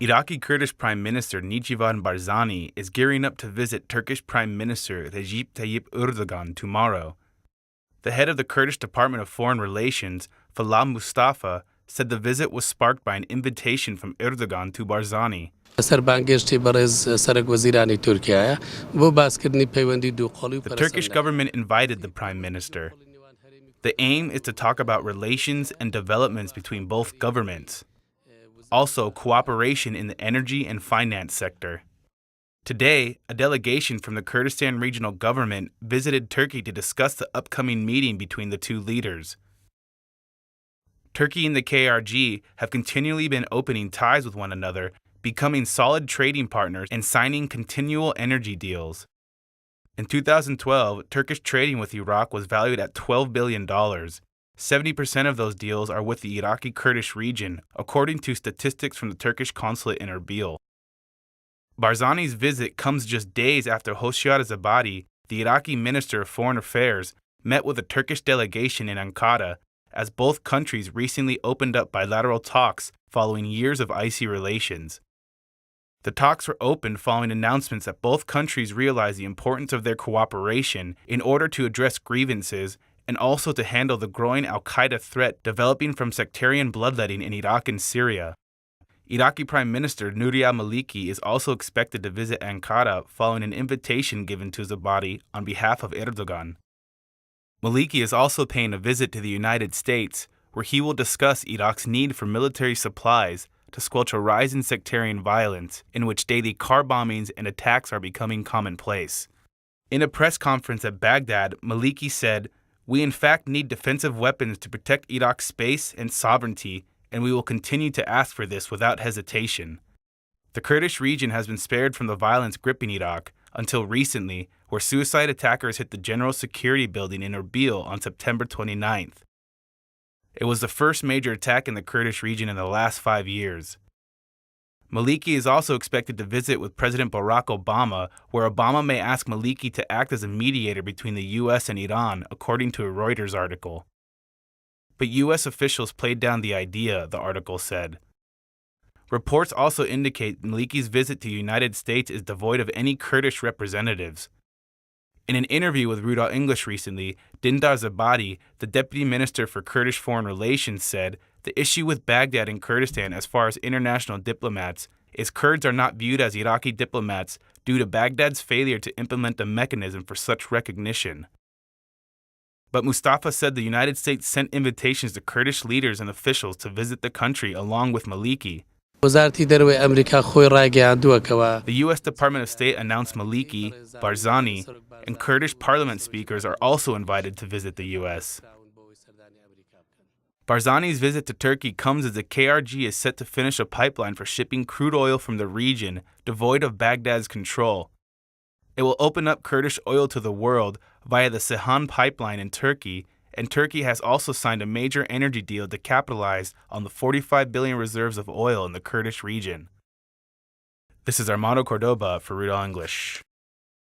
Iraqi Kurdish Prime Minister Recep Barzani is gearing up to visit Turkish Prime Minister Recep Tayyip Erdoğan tomorrow. The head of the Kurdish Department of Foreign Relations, Falah Mustafa, said the visit was sparked by an invitation from Erdoğan to Barzani. The Turkish government invited the Prime Minister. The aim is to talk about relations and developments between both governments. Also, cooperation in the energy and finance sector. Today, a delegation from the Kurdistan Regional Government visited Turkey to discuss the upcoming meeting between the two leaders. Turkey and the KRG have continually been opening ties with one another, becoming solid trading partners and signing continual energy deals. In 2012, Turkish trading with Iraq was valued at $12 billion. 70% of those deals are with the Iraqi Kurdish region, according to statistics from the Turkish consulate in Erbil. Barzani's visit comes just days after Hoshyar Zebari, the Iraqi Minister of Foreign Affairs, met with a Turkish delegation in Ankara, as both countries recently opened up bilateral talks following years of icy relations. The talks were opened following announcements that both countries realize the importance of their cooperation in order to address grievances and also to handle the growing al-Qaeda threat developing from sectarian bloodletting in Iraq and Syria. Iraqi Prime Minister al-Maliki is also expected to visit Ankara following an invitation given to Zebari on behalf of Erdoğan. Maliki is also paying a visit to the United States, where he will discuss Iraq's need for military supplies to squelch a rise in sectarian violence in which daily car bombings and attacks are becoming commonplace. In a press conference at Baghdad, Maliki said, "We in fact need defensive weapons to protect Iraq's space and sovereignty, and we will continue to ask for this without hesitation." The Kurdish region has been spared from the violence gripping Iraq until recently, where suicide attackers hit the General Security Building in Erbil on September 29th. It was the first major attack in the Kurdish region in the last 5 years. Maliki is also expected to visit with President Barack Obama, where Obama may ask Maliki to act as a mediator between the U.S. and Iran, according to a Reuters article. But U.S. officials played down the idea, the article said. Reports also indicate Maliki's visit to the United States is devoid of any Kurdish representatives. In an interview with Rudaw English recently, Dindar Zebari, the Deputy Minister for Kurdish Foreign Relations, said, "The issue with Baghdad and Kurdistan as far as international diplomats is Kurds are not viewed as Iraqi diplomats due to Baghdad's failure to implement a mechanism for such recognition." But Mustafa said the United States sent invitations to Kurdish leaders and officials to visit the country along with Maliki. The U.S. Department of State announced Maliki, Barzani, and Kurdish parliament speakers are also invited to visit the U.S. Barzani's visit to Turkey comes as the KRG is set to finish a pipeline for shipping crude oil from the region devoid of Baghdad's control. It will open up Kurdish oil to the world via the Ceyhan pipeline in Turkey, and Turkey has also signed a major energy deal to capitalize on the 45 billion reserves of oil in the Kurdish region. This is Armando Cordoba for Rudaw English.